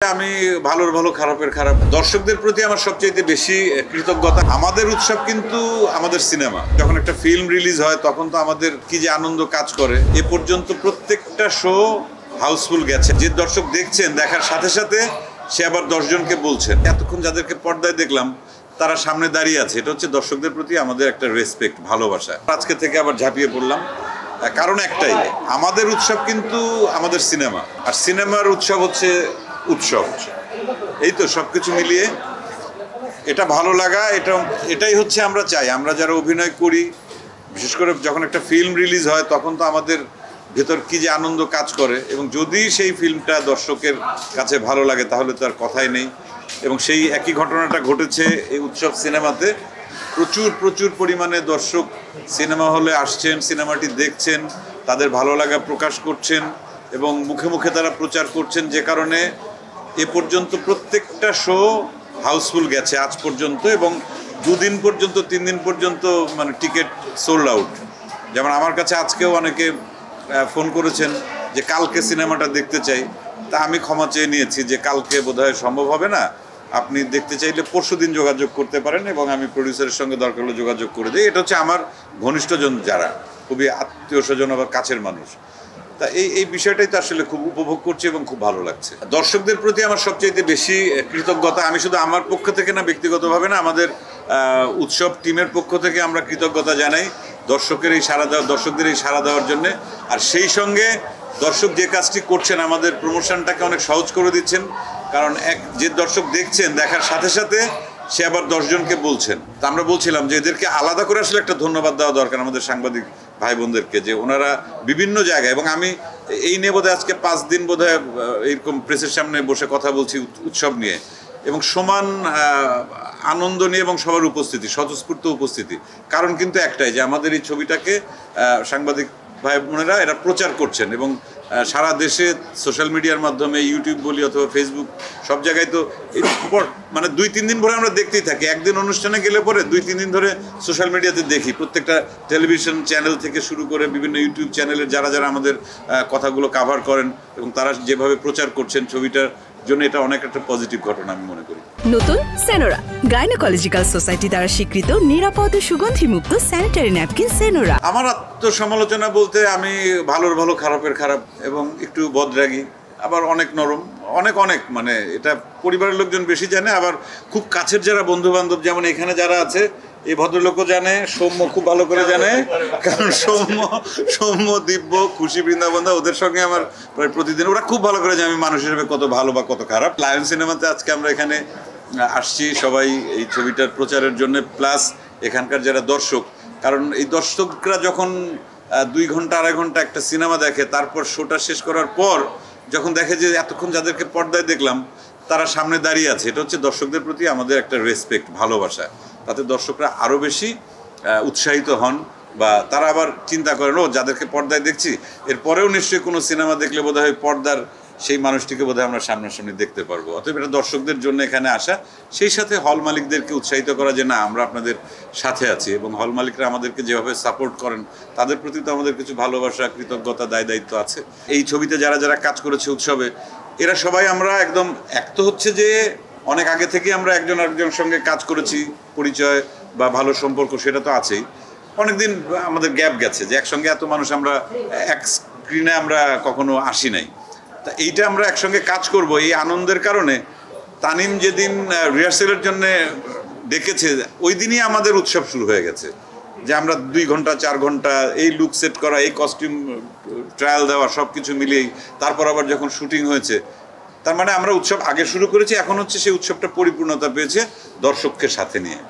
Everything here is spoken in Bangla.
আমি ভালোর ভালো খারাপের খারাপ দর্শকদের প্রতি আমার সবচেয়ে বেশি কৃতজ্ঞতা। আমাদের উৎসব কিন্তু আমাদের সিনেমা। যখন একটা ফিল্ম রিলিজ হয় তখন তো আমাদের কি যে আনন্দ কাজ করে। এ পর্যন্ত প্রত্যেকটা শো হাউসফুল গেছে। যে দর্শক দেখছেন, দেখার সাথে সাথে সে আবার 10 জনকে বলছেন। এতক্ষণ যাদেরকে পর্দায় দেখলাম তারা সামনে দাঁড়িয়ে আছে। এটা হচ্ছে দর্শকদের প্রতি আমাদের একটা রেসপেক্ট, ভালোবাসা। আজকে থেকে আবার ঝাঁপিয়ে পড়লাম, কারণ একটাই, আমাদের উৎসব কিন্তু আমাদের সিনেমা, আর সিনেমার উৎসব হচ্ছে উৎসব। এই তো সবকিছু মিলিয়ে এটা ভালো লাগা, এটাই হচ্ছে আমরা চাই। আমরা যারা অভিনয় করি, বিশেষ করে যখন একটা ফিল্ম রিলিজ হয় তখন তো আমাদের ভেতর কি যে আনন্দ কাজ করে, এবং যদি সেই ফিল্মটা দর্শকের কাছে ভালো লাগে তাহলে তো আর কথাই নেই। এবং সেই একই ঘটনাটা ঘটেছে এই উৎসব সিনেমাতে। প্রচুর পরিমাণে দর্শক সিনেমা হলে আসছেন, সিনেমাটি দেখছেন, তাদের ভালো লাগা প্রকাশ করছেন এবং মুখে মুখে তারা প্রচার করছেন, যে কারণে এ পর্যন্ত প্রত্যেকটা শো হাউসফুল গেছে আজ পর্যন্ত। এবং 2 দিন পর্যন্ত 3 দিন পর্যন্ত মানে টিকিট সোল্ড আউট। যেমন আমার কাছে আজকেও অনেকে ফোন করেছেন যে কালকে সিনেমাটা দেখতে চাই। তা আমি ক্ষমা চেয়ে নিয়েছি যে কালকে বোধহয় সম্ভব হবে না, আপনি দেখতে চাইলে পরশুদিন যোগাযোগ করতে পারেন, এবং আমি প্রডিউসারের সঙ্গে দরকার হলে যোগাযোগ করে দিই। এটা হচ্ছে আমার ঘনিষ্ঠজন, যারা খুবই আত্মীয় স্বজন বা কাছের মানুষ। তা এই বিষয়টাই তো আসলে খুব উপভোগ করছি এবং খুব ভালো লাগছে। দর্শকদের প্রতি আমার সবচেয়ে বেশি কৃতজ্ঞতা। আমি শুধু আমার পক্ষ থেকে না, ব্যক্তিগতভাবে না, আমাদের উৎসব টিমের পক্ষ থেকে আমরা কৃতজ্ঞতা জানাই দর্শকদের এই সাড়া দেওয়ার জন্যে। আর সেই সঙ্গে দর্শক যে কাজটি করছেন, আমাদের প্রমোশনটাকে অনেক সহজ করে দিচ্ছেন। কারণ যে দর্শক দেখছেন, দেখার সাথে সাথে সে আবার 10 জনকে বলছেন। তা আমরা বলছিলাম যে এদেরকে আলাদা করে আসলে একটা ধন্যবাদ দেওয়া দরকার আমাদের সাংবাদিক ভাই বোনদেরকে, যে ওনারা বিভিন্ন জায়গায়, এবং আমি এই নিয়ে বোধহয় আজকে 5 দিন বোধহয় এইরকম প্রেসের সামনে বসে কথা বলছি উৎসব নিয়ে, এবং সমান আনন্দ নিয়ে এবং সবার উপস্থিতি, স্বতঃস্ফূর্ত উপস্থিতি। কারণ কিন্তু একটাই, যে আমাদের এই ছবিটাকে সাংবাদিক ভাই বোনেরা এরা প্রচার করছেন, এবং সারা দেশে সোশ্যাল মিডিয়ার মাধ্যমে, ইউটিউব বলি অথবা ফেসবুক, সব জায়গায় তো মানে 2-3 দিন ধরে আমরা দেখতেই থাকি। একদিন অনুষ্ঠানে গেলে পরে 2-3 দিন ধরে সোশ্যাল মিডিয়াতে দেখি, প্রত্যেকটা টেলিভিশন চ্যানেল থেকে শুরু করে বিভিন্ন ইউটিউব চ্যানেলের যারা আমাদের কথাগুলো কাভার করেন, এবং তারা যেভাবে প্রচার করছেন ছবিটার জন্য, এটা অনেক একটা পজিটিভ ঘটনা আমি মনে করি। নতুন সেনোরা, গাইনোকোলজিক্যাল সোসাইটি দ্বারা স্বীকৃত নিরাপদ ও সুগন্ধিমুক্ত স্যানিটারি ন্যাপকিন সেনোরা। আমার আত্মসমালোচনা বলতে, আমি ভালোর ভালো খারাপের খারাপ, এবং একটু বদরাগী, আবার অনেক নরম, অনেক মানে এটা পরিবারের লোকজন বেশি জানে। আবার খুব কাছের যারা বন্ধু বান্ধব, যেমন এখানে যারা আছে, এই ভদ্রলোকও জানে, সৌম্য খুব ভালো করে জানে, কারণ সৌম্য, দিব্য, খুশি, বৃন্দাবন্ধা, ওদের সঙ্গে আমার প্রায় প্রতিদিন, ওরা খুব ভালো করে জানে আমি মানুষ হিসেবে কত ভালো বা কত খারাপ। লায়ন সিনেমাতে আজকে আমরা এখানে আসছি সবাই এই ছবিটার প্রচারের জন্য, প্লাস এখানকার যারা দর্শক। কারণ এই দর্শকরা যখন 2 ঘন্টা 2.5 ঘন্টা একটা সিনেমা দেখে, তারপর শোটা শেষ করার পর যখন দেখে যে এতক্ষণ যাদেরকে পর্দায় দেখলাম তারা সামনে দাঁড়িয়ে আছে, এটা হচ্ছে দর্শকদের প্রতি আমাদের একটা রেসপেক্ট, ভালোবাসা। তাতে দর্শকরা আরও বেশি উৎসাহিত হন, বা তারা আবার চিন্তা করেন, ও যাদেরকে পর্দায় দেখছি, এরপরেও নিশ্চয়ই কোনো সিনেমা দেখলে বোধহয় পর্দার সেই মানুষটিকে বোধহয় আমরা সামনাসামনি দেখতে পারবো। অতএব এটা দর্শকদের জন্য এখানে আসা, সেই সাথে হল মালিকদেরকে উৎসাহিত করা যে না, আমরা আপনাদের সাথে আছি, এবং হল মালিকরা আমাদেরকে যেভাবে সাপোর্ট করেন তাদের প্রতি তো আমাদের কিছু ভালোবাসা, কৃতজ্ঞতা, দায়িত্ব আছে। এই ছবিতে যারা কাজ করেছে উৎসবে, এরা সবাই আমরা একদম এক, তো হচ্ছে যে অনেক আগে থেকে আমরা একজন আরেকজনের সঙ্গে কাজ করেছি, পরিচয় বা ভালো সম্পর্ক সেটা তো আছেই। অনেকদিন আমাদের গ্যাপ গেছে, যে একসঙ্গে এত মানুষ আমরা এক স্ক্রিনে আমরা কখনো আসি নাই। তা এইটা আমরা একসঙ্গে কাজ করব এই আনন্দের কারণে। তানিম যেদিন রিহার্সেলের জন্য ডেকেছে, ওই দিনই আমাদের উৎসব শুরু হয়ে গেছে, যে আমরা 2 ঘন্টা 4 ঘন্টা এই লুক সেট করা, এই কস্টিউম ট্রায়াল দেওয়া, সব কিছু মিলিয়েই তারপর আবার যখন শুটিং হয়েছে, তার মানে আমরা উৎসব আগে শুরু করেছি, এখন হচ্ছে সেই উৎসবটা পরিপূর্ণতা পেয়েছে দর্শককে সাথে নিয়ে।